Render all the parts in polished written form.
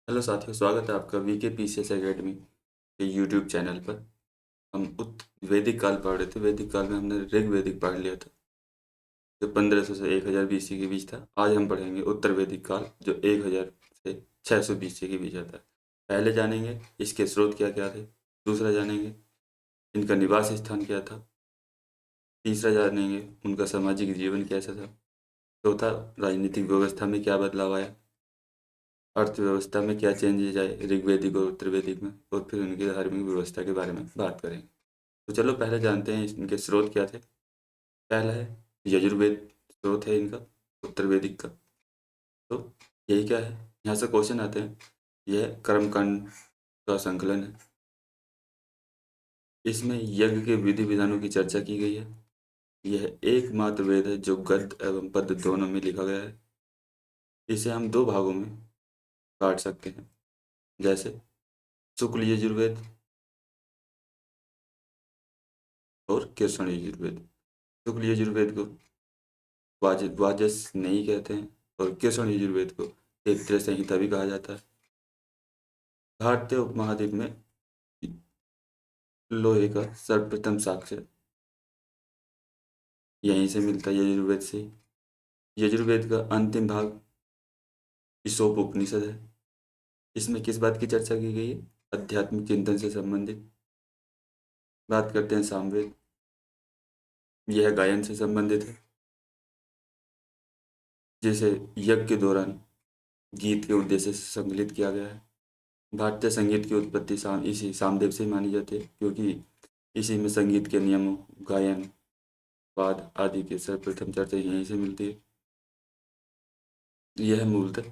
Hello साथियों, स्वागत है आपका वीके पीसीएस एकेडमी के यूट्यूब चैनल पर। हम वैदिक काल पढ़ रहे थे। वैदिक काल में हमने ऋग्वैदिक पढ़ लिया था, जो 1500 से 1000 बीसी के बीच था। आज हम पढ़ेंगे उत्तर वैदिक काल, जो 1000 से 600 बीसी के बीच आता है। पहले जानेंगे इसके स्रोत क्या क्या थे। दूसरा जानेंगे इनका निवास स्थान क्या था। तीसरा जानेंगे उनका सामाजिक जीवन कैसा था। चौथा, राजनीतिक व्यवस्था में क्या बदलाव आया। अर्थव्यवस्था में क्या चेंजेज आए ऋग्वैदिक और उत्तर वैदिक में। और फिर उनकी धार्मिक व्यवस्था के बारे में बात करेंगे। तो चलो पहले जानते हैं इनके स्रोत क्या थे। पहला है यजुर्वेद, स्रोत है इनका उत्तर वैदिक का। तो यही क्या है, यहाँ से क्वेश्चन आते हैं। यह कर्मकांड का संकलन है। इसमें यज्ञ के विधि विधानों की चर्चा की गई है। यह एकमात्र वेद है जो गद्य एवं पद्य दोनों में लिखा गया है। इसे हम दो भागों में बांट सकते हैं, जैसे शुक्ल यजुर्वेद और कृष्ण यजुर्वेद। शुक्ल यजुर्वेद को वाजस नहीं कहते हैं, और कृष्ण यजुर्वेद को तैत्तिरीय संहिता भी कहा जाता है। भारतीय उपमहाद्वीप में लोहे का सर्वप्रथम साक्ष्य यहीं से मिलता है, यजुर्वेद से। यजुर्वेद का अंतिम भाग ईशोप उपनिषद है। इसमें किस बात की चर्चा की गई है? आध्यात्मिक चिंतन से संबंधित। बात करते हैं सामवेद। यह गायन से संबंधित है, जिसे यज्ञ के दौरान गीत के उद्देश्य से संकलित किया गया है। भारतीय संगीत की उत्पत्ति इसी सामवेद से ही मानी जाती है, क्योंकि इसी में संगीत के नियमों, गायन, वाद आदि की सर्वप्रथम चर्चा यहीं से मिलती है। यह मूलतः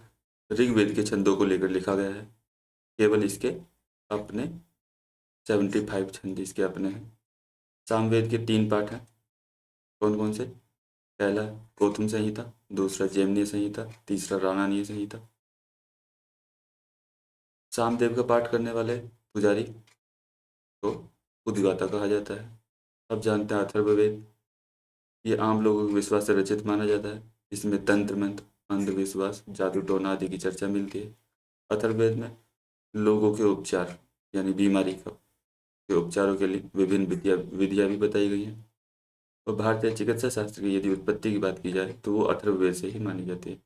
ऋग्वेद के छंदों को लेकर लिखा गया है। केवल इसके अपने 75 छंद इसके अपने हैं। सामवेद के 3 पाठ हैं। कौन कौन से? पहला गौतम संहिता, दूसरा जैमिनीय संहिता, तीसरा रामायणीय संहिता। सामदेव का पाठ करने वाले पुजारी को उद्गाता कहा जाता है। अब जानते हैं अथर्ववेद। ये आम लोगों के विश्वास से रचित माना जाता है। इसमें तंत्र मंत्र, अंधविश्वास, जादू टोना आदि की चर्चा मिलती है। अथर्ववेद में लोगों के उपचार, यानी बीमारी का के उपचारों के लिए विभिन्न विधियाँ विधियाँ भी बताई गई हैं। और भारतीय चिकित्सा शास्त्र की यदि उत्पत्ति की बात की जाए तो वो अथर्ववेद से ही मानी जाती है।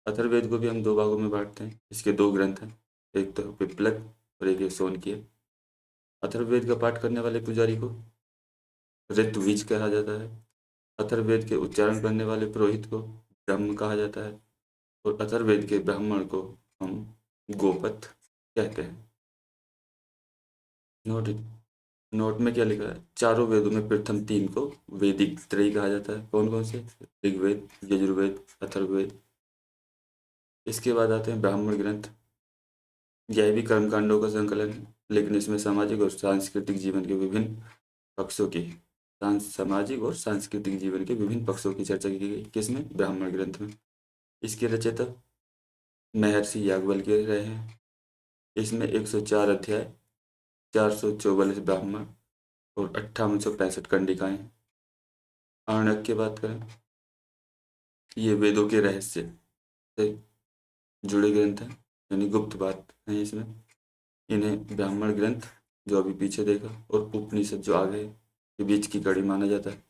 अथर्ववेद को भी हम दो भागों में बांटते हैं। इसके दो ग्रंथ हैं, एक तो पिपलक और एक है शोनकीय। अथर्ववेद का पाठ करने वाले पुजारी को ऋत्विज कहा जाता है। अथर्ववेद के उच्चारण करने वाले पुरोहित को ब्रह्म कहा जाता है। और अथर्ववेद के ब्राह्मण को हम गोपथ कहते हैं। नोट नोट में क्या लिखा है? चारों वेदों में प्रथम 3 को वैदिक त्रयी कहा जाता है। कौन कौन से? ऋग्वेद, यजुर्वेद, अथर्ववेद। इसके बाद आते हैं ब्राह्मण ग्रंथ। यह भी कर्मकांडों का संकलन है, लेकिन इसमें सामाजिक और सांस्कृतिक जीवन के विभिन्न पक्षों की सामाजिक और सांस्कृतिक जीवन के विभिन्न पक्षों की चर्चा की गई। किसमें? ब्राह्मण ग्रंथ में। इसके रचयिता महर्षि याज्ञवल्क्य रहे हैं। इसमें 104 अध्याय, 444 ब्राह्मण और 5865 कंडिकाएं हैं। आरण्यक की बात करें, ये वेदों के रहस्य से जुड़े ग्रंथ हैं, यानी गुप्त बात है इसमें। इन्हें ब्राह्मण ग्रंथ, जो अभी पीछे देखा, और उपनिषद जो आगे के बीच की कड़ी माना जाता है।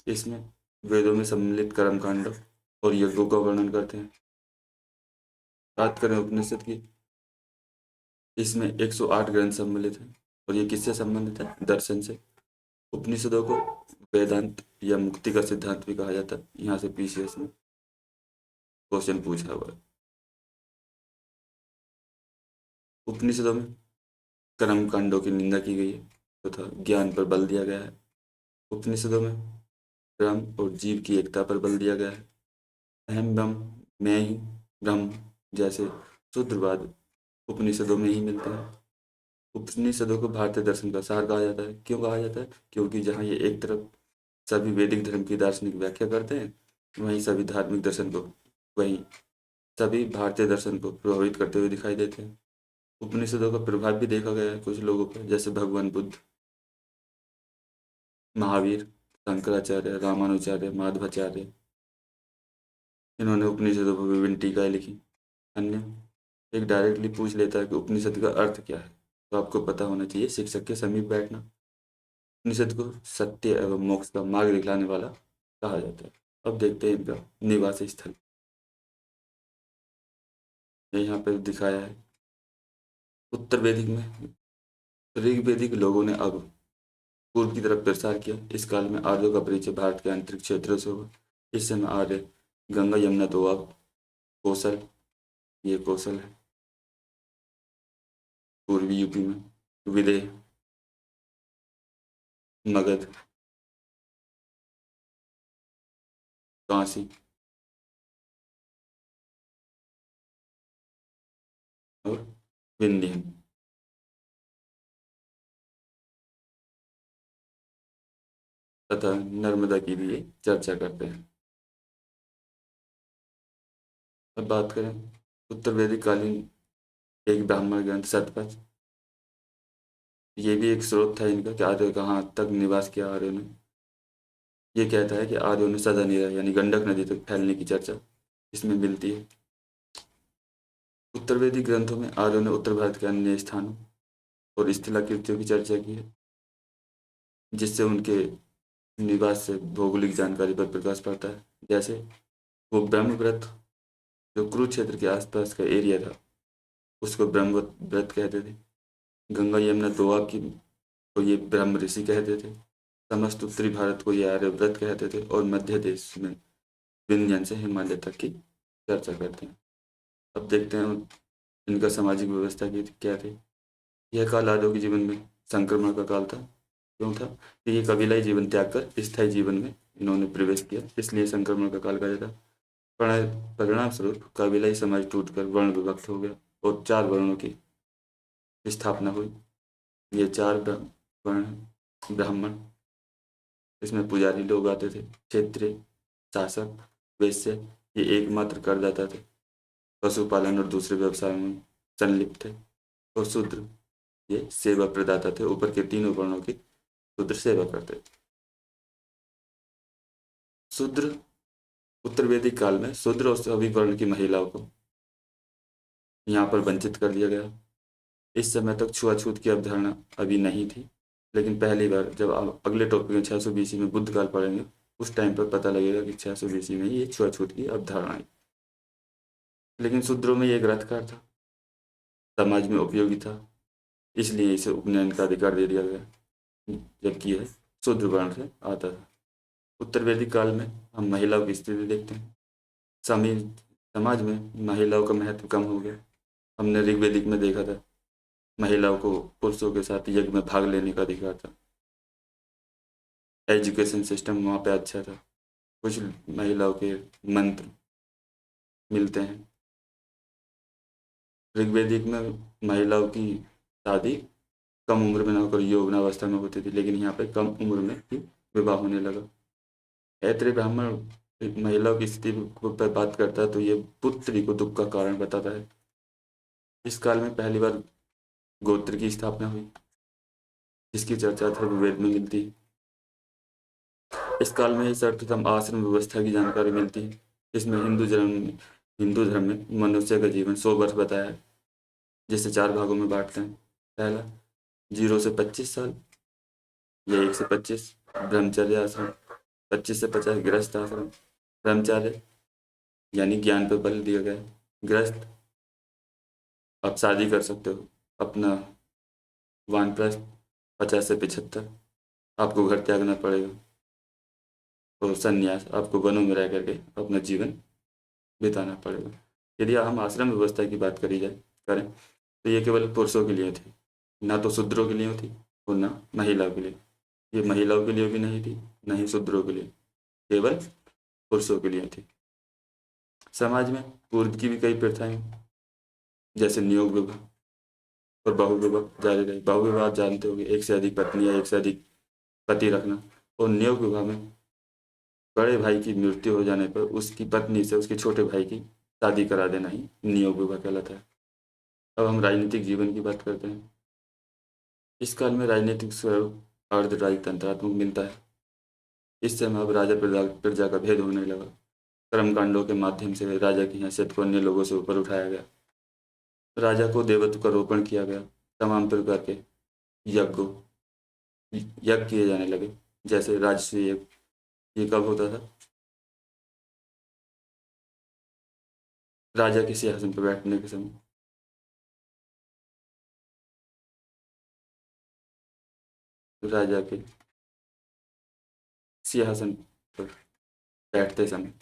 इसमें वेदों में सम्मिलित कर्मकांड और यज्ञों का वर्णन करते हैं। बात करें उपनिषद की, इसमें 108 ग्रंथ सम्मिलित हैं। और ये किससे संबंधित है? दर्शन से। उपनिषदों को वेदांत या मुक्ति का सिद्धांत भी कहा जाता है। यहाँ से पीसीएस में क्वेश्चन पूछा हुआ है। उपनिषदों में कर्म कांडों की निंदा की गई है तथा ज्ञान पर बल दिया गया है। उपनिषदों में ब्रह्म और जीव की एकता पर बल दिया गया है। अहम ब्रह्म, मैं ही ब्रह्म जैसे सूत्रवाद उपनिषदों में ही मिलते हैं। उपनिषदों को भारतीय दर्शन का सार कहा जाता है। क्यों कहा जाता है? क्योंकि जहाँ ये एक तरफ सभी वैदिक धर्म की दार्शनिक व्याख्या करते हैं, वहीं सभी धार्मिक दर्शन को, वहीं सभी भारतीय दर्शन को प्रभावित करते हुए दिखाई देते हैं। उपनिषदों का प्रभाव भी देखा गया है कुछ लोगों पर, जैसे भगवान बुद्ध, महावीर, शंकराचार्य, रामानुचार्य, माधवाचार्य। इन्होंने उपनिषदों पर विभिन्न टीकाएं लिखी। अन्य एक डायरेक्टली पूछ लेता है कि उपनिषद का अर्थ क्या है, तो आपको पता होना चाहिए शिक्षक के समीप बैठना। उपनिषद को सत्य एवं मोक्ष का मार्ग दिखलाने वाला कहा जाता है। अब देखते हैं इनका निवास स्थल। ये यहाँ पर दिखाया है। उत्तर वैदिक में ऋग्वैदिक लोगों ने अब पूर्व की तरफ प्रसार किया। इस काल में आर्यों का परिचय भारत के आंतरिक क्षेत्रों से हुआ। इस समय आर्य गंगा यमुना दोआब कौशल, ये कौशल है पूर्वी यूपी में, विदेह, मगध, काशी और विंध्य तथा नर्मदा की भी ये चर्चा करते हैं। अब बात करें उत्तर वैदिक कालीन एक ब्राह्मण ग्रंथ शतपथ। ये भी एक स्रोत था इनका कि आर्य कहाँ तक निवास किया आर्यों ने। ये कहता है कि आर्यों ने सदा निरा यानी गंडक नदी तक फैलने की चर्चा इसमें मिलती है। उत्तर वैदिक ग्रंथों में आर्यों ने उत्तर भारत के अन्य स्थानों और स्थलाकृतियों की चर्चा की है, जिससे उनके निवास से भौगोलिक जानकारी पर प्रकाश पड़ता है। जैसे वो ब्रह्मव्रत, जो कुरुक्षेत्र के आसपास का एरिया था, उसको ब्रह्मव्रत कहते थे। गंगा यमुना दोआब की को ये ब्रह्म ऋषि कहते थे। समस्त उत्तरी भारत को ये आर्यव्रत कहते थे और मध्य देश में विंध्य से हिमालय तक की चर्चा करते हैं। अब देखते हैं इनका सामाजिक व्यवस्था की क्या थी। यह काल आर्यों के जीवन में संक्रमण का काल था। क्यों था? कि ये कबीलाई जीवन त्याग कर स्थायी जीवन में इन्होंने प्रवेश किया, इसलिए संक्रमण का काल कहा जाता। परिणाम स्वरूप कबीलाई समाज टूटकर वर्ण विभक्त हो गया और 4 वर्णों की स्थापना हुई। ये 4 वर्ण ब्राह्मण, इसमें पुजारी लोग आते थे, क्षत्रिय, शासक, वैश्य, ये एकमात्र करदाता थे, पशुपालन और दूसरे व्यवसायों में संलिप्त थे, और शूद्र, ये सेवा प्रदाता थे। ऊपर के तीनों वर्णों की शूद्र सेवा करते थे। शूद्र उत्तर वैदिक काल में शूद्र और सभी वर्ण की महिलाओं को यहाँ पर वंचित कर दिया गया। इस समय तक छुआछूत की अवधारणा अभी नहीं थी, लेकिन पहली बार जब आप अगले टॉपिक में 600 बीसी में बुद्ध काल पढ़ेंगे, उस टाइम पर पता लगेगा कि 600 बीसी में ये छुआछूत की अवधारणा आई। लेकिन शूद्रों में ये ग्रंथकार था, समाज में उपयोगी था, इसलिए इसे उपनयन का अधिकार दे दिया गया, जबकि यह शूद्र वर्ण से आता था। उत्तर वैदिक काल में हम महिलाओं की स्थिति देखते हैं। समी समाज में महिलाओं का महत्व कम हो गया। हमने ऋग्वेदिक में देखा था महिलाओं को पुरुषों के साथ यज्ञ में भाग लेने का अधिकार था। एजुकेशन सिस्टम वहाँ पे अच्छा था। कुछ महिलाओं के मंत्र मिलते हैं। ऋग्वेदिक में महिलाओं की शादी कम उम्र में न होकर यौवनावस्था में होती थी, लेकिन यहाँ पे कम उम्र में ही विवाह होने लगा। ऐत्रेय ब्राह्मण महिलाओं की स्थिति पर बात करता है तो ये पुत्री को दुख का कारण बताता है। इस काल में पहली बार गोत्र की स्थापना हुई, जिसकी चर्चा अथर्ववेद में मिलती है। इस काल में ही सर्वप्रथम आश्रम व्यवस्था की जानकारी मिलती है। इसमें हिंदू धर्म में मनुष्य का जीवन 100 वर्ष बताया है, जिसे 4 भागों में बांटते हैं। पहला 0 से 25 साल या 1 से 25 ब्रह्मचर्य आश्रम, 25 से 50 गृहस्थ आश्रम। ब्रह्मचार्य यानी ज्ञान पर बल दिया गया। गृहस्थ, आप शादी कर सकते हो। अपना वानप्रस्थ 50 से 75, आपको घर त्यागना पड़ेगा। और संन्यास, आपको वनों में रह करके अपना जीवन बिताना पड़ेगा। यदि हम आश्रम व्यवस्था की बात करी जाए करें तो ये केवल पुरुषों के लिए थी, ना तो शूद्रों के लिए थी और ना महिलाओं के लिए। ये महिलाओं के लिए भी नहीं थी, न ही शूद्रों के लिए, केवल पुरुषों के लिए थी। समाज में पूर्व की भी कई प्रथाएं, जैसे नियोग विवाह और बहुविवाह जारी रही। बहुविवाह आप जानते होंगे, एक से अधिक पत्नी या एक से अधिक पति रखना। और नियोग विवाह में बड़े भाई की मृत्यु हो जाने पर उसकी पत्नी से उसके छोटे भाई की शादी करा देना ही नियोग विवाह कहलाता है। अब हम राजनीतिक जीवन की बात करते हैं। इस काल में राजनीतिक स्वरूप अर्ध राजतंत्रात्मक मिलता है। इस समय अब राजा प्रजा प्रजा का भेद होने लगा। कर्मकांडों के माध्यम से राजा की हैसियत को अन्य लोगों से ऊपर उठाया गया। राजा को देवत्व का रोपण किया गया, तमाम प्रकार के यज्ञ यज्ञ किए जाने लगे, जैसे राजसूय यज्ञ। ये कब होता था? राजा के सिंहासन पर बैठने के समय। राजा के सिंहासन पर बैठते समय।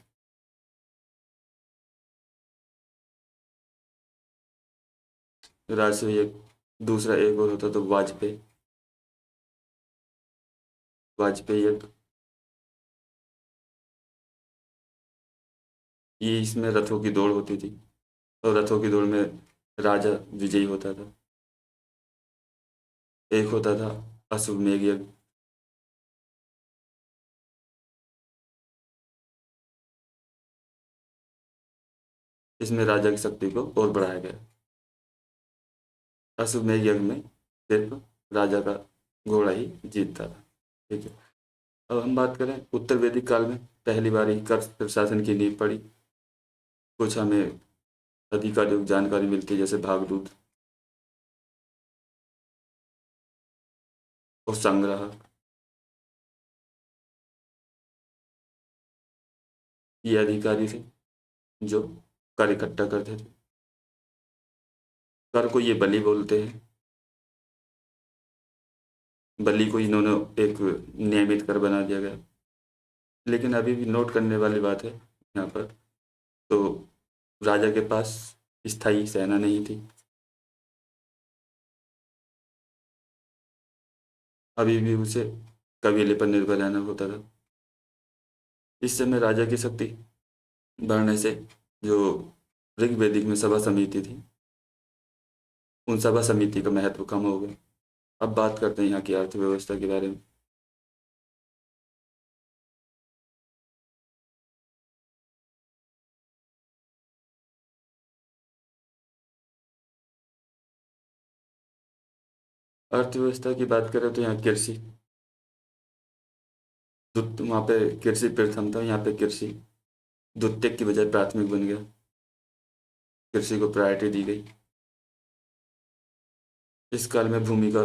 राजसूय यज्ञ। दूसरा एक और होता था वाजपेयी, वाजपेयी यज्ञ। ये इसमें रथों की दौड़ होती थी, और रथों की दौड़ में राजा विजयी होता था। एक होता था अश्वमेध यज्ञ। इसमें राजा की शक्ति को और बढ़ाया गया। अश्वमेध यज्ञ में सिर्फ राजा का घोड़ा ही जीतता था। ठीक है। अब हम बात करें उत्तर वैदिक काल में पहली बार ही कर प्रशासन की नींव पड़ी। कुछ हमें आधिकारिक जानकारी मिलती है, जैसे भागदूत और संग्रह। ये अधिकारी थे जो कर इकट्ठा करते थे। कर को ये बलि बोलते हैं। बलि को इन्होंने एक नियमित कर बना दिया गया। लेकिन अभी भी नोट करने वाली बात है यहाँ पर, तो राजा के पास स्थायी सेना नहीं थी। अभी भी उसे कबीले पर निर्भर रहना होता था। इस समय राजा की शक्ति बढ़ने से जो ऋग्वेदिक में सभा समिति थी, उन सभा समिति का महत्व कम हो गया। अब बात करते हैं यहाँ की अर्थव्यवस्था के बारे में। अर्थव्यवस्था की बात करें तो यहाँ कृषि, वहाँ पे कृषि प्रथम था, यहाँ पे कृषि द्वितीयक की बजाय प्राथमिक बन गया। कृषि को प्रायोरिटी दी गई। इस काल में भूमि का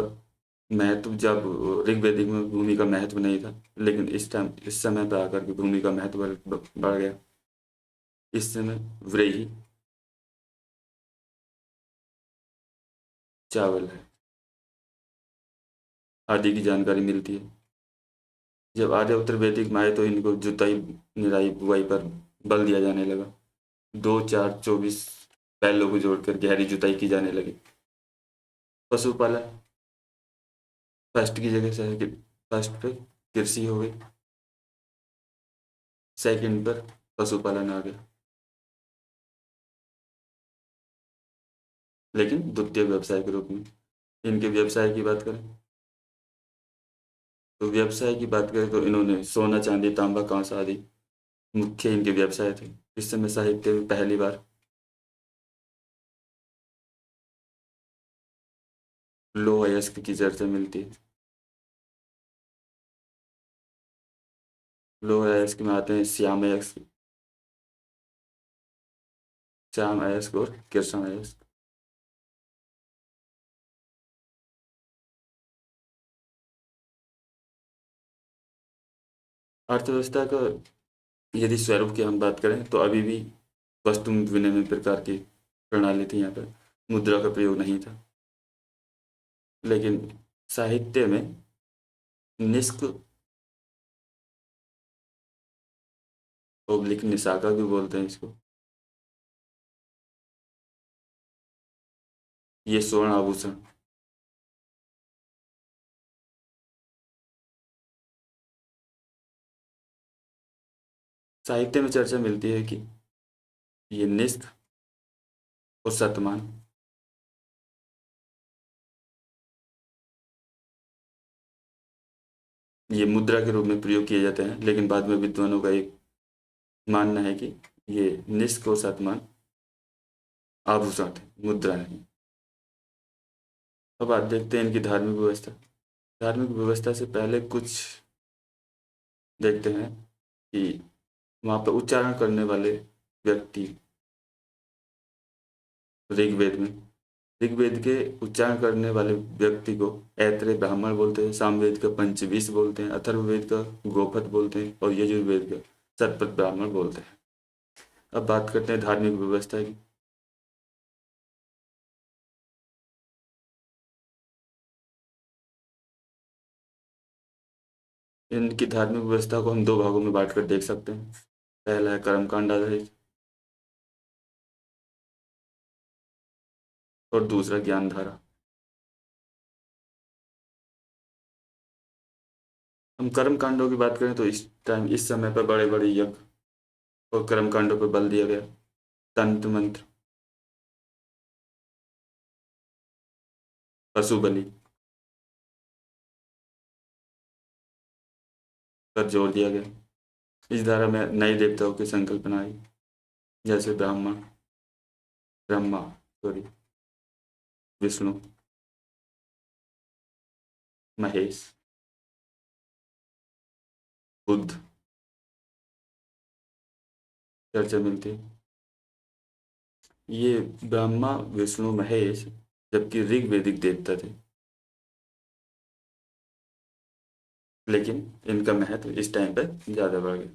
महत्व, जब ऋग्वेदिक में भूमि का महत्व नहीं था, लेकिन इस समय पर आकर के भूमि का महत्व बढ़ गया। इस समय व्रीहि चावल है आदि की जानकारी मिलती है। जब आर्य उत्तर वैदिक में आए तो इनको जुताई निराई बुआई पर बल दिया जाने लगा। 2 4 24 बैलों को जोड़कर गहरी जुताई की जाने लगी। पशुपालन फर्स्ट की जगह से फर्स्ट पे कृषि हो गई, सेकंड पर पशुपालन आ गया। लेकिन द्वितीय व्यवसाय के रूप में। इनके व्यवसाय की बात करें तो व्यवसाय की बात करें तो इन्होंने सोना चांदी तांबा कांसा आदि मुख्य इनके व्यवसाय थे। इस समय साहित्य में पहली बार लोह अयस्क की चर्चा मिलती है। लोह अयस्क में आते हैं श्याम अयस्क, श्याम अयस्क और कृष्ण अयस्क। अर्थव्यवस्था का यदि स्वरूप की हम बात करें तो अभी भी वस्तु विनिमय प्रकार की प्रणाली थी। यहाँ पर मुद्रा का प्रयोग नहीं था। लेकिन साहित्य में निष्क ओब्लिक निशाका भी बोलते हैं इसको, ये स्वर्ण आभूषण। साहित्य में चर्चा मिलती है कि ये निष्क और शतमान ये मुद्रा के रूप में प्रयोग किए जाते हैं। लेकिन बाद में विद्वानों का एक मानना है कि ये निष्क और शतमान आभूषण थे, मुद्रा नहीं। अब आप देखते हैं इनकी धार्मिक व्यवस्था। धार्मिक व्यवस्था से पहले कुछ देखते हैं कि वहाँ पर उच्चारण करने वाले व्यक्ति ऋग्वेद में ऋग्वेद के उच्चारण करने वाले व्यक्ति को ऐत्रेय ब्राह्मण बोलते हैं, सामवेद का पंचविश बोलते हैं, अथर्ववेद का गोपथ बोलते हैं और यजुर्वेद का शतपथ ब्राह्मण बोलते हैं। अब बात करते हैं धार्मिक व्यवस्था की। इनकी धार्मिक व्यवस्था को हम दो भागों में बांट कर देख सकते हैं। पहला है कर्मकांड आधारित और दूसरा ज्ञान धारा। हम कर्म कांडों की बात करें तो इस समय पर बड़े बड़े यज्ञ और कर्म कांडों पर बल दिया गया। तंत्र मंत्र, पशु बलि पर जोर दिया गया। इस धारा में नए देवताओं की संकल्पना आई, जैसे ब्रह्मा, सॉरी, विष्णु, महेश, बुद्ध, चर्चा मिलती है। ये ब्रह्मा, विष्णु, महेश जबकि ऋग्वेदिक देवता थे, लेकिन इनका महत्व इस टाइम पर ज्यादा बढ़ गया।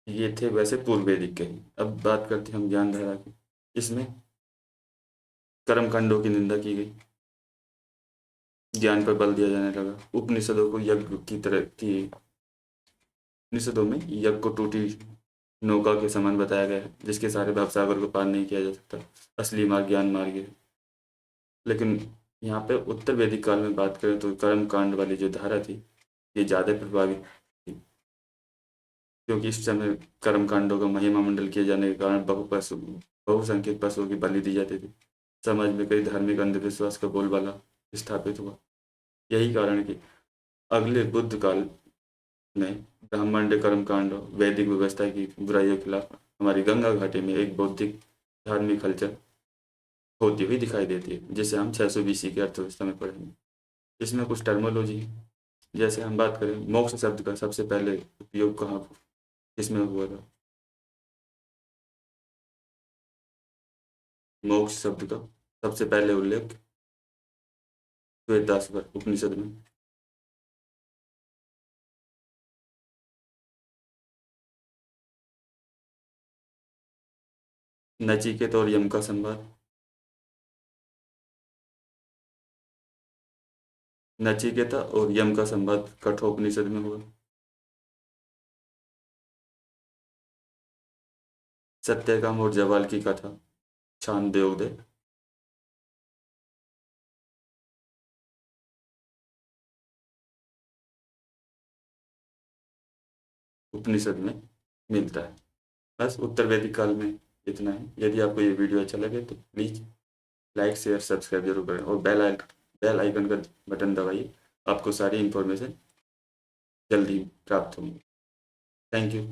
ये थे वैसे पूर्व वैदिक के ही। अब बात करते हैं हम ज्ञान धारा की। इसमें कर्म कांडों की निंदा की गई, ज्ञान पर बल दिया जाने लगा। उपनिषदों को यज्ञ की तरह की उपनिषदों में यज्ञ को टूटी नौका के समान बताया गया है, जिसके सारे भवसागर को पार नहीं किया जा सकता। असली मार्ग ज्ञान मार्ग है। लेकिन यहाँ पे उत्तर वैदिक काल में बात करें तो कर्म कांड वाली जो धारा थी ये ज़्यादा प्रभावित थी, क्योंकि इस समय कर्म कांडों का महिमा मंडल किए जाने के कारण बहुसंख्यक पशुओं की बलि दी जाती थी। समाज में कई धार्मिक अंधविश्वास का बोलबाला स्थापित हुआ। यही कारण है कि अगले बुद्ध काल में ब्राह्मण्य कर्मकांड वैदिक व्यवस्था की बुराइयों के खिलाफ हमारी गंगा घाटी में एक बौद्धिक धार्मिक हलचल होती हुई दिखाई देती है, जिसे हम 600 BC की अर्थव्यवस्था में पढ़ेंगे। इसमें कुछ टर्मोलॉजी है। जैसे हम बात करें मोक्ष शब्द का सबसे पहले उपयोग कहाँ किसमें हुआ था? मोक्ष शब्द का सबसे पहले उल्लेख श्वेताश्वर उपनिषद में। नचिकेत और यम का संवाद। नचिकेता और यम का संवाद कठोपनिषद में हुआ। सत्यकाम और जवाल की कथा छांदोग्य उपनिषद में मिलता है। बस उत्तर वैदिक काल में इतना है। यदि आपको ये वीडियो अच्छा लगे तो प्लीज़ लाइक शेयर सब्सक्राइब जरूर करें और बेल आइकन का बटन दबाइए। आपको सारी इन्फॉर्मेशन जल्दी प्राप्त होंगी। Thank you.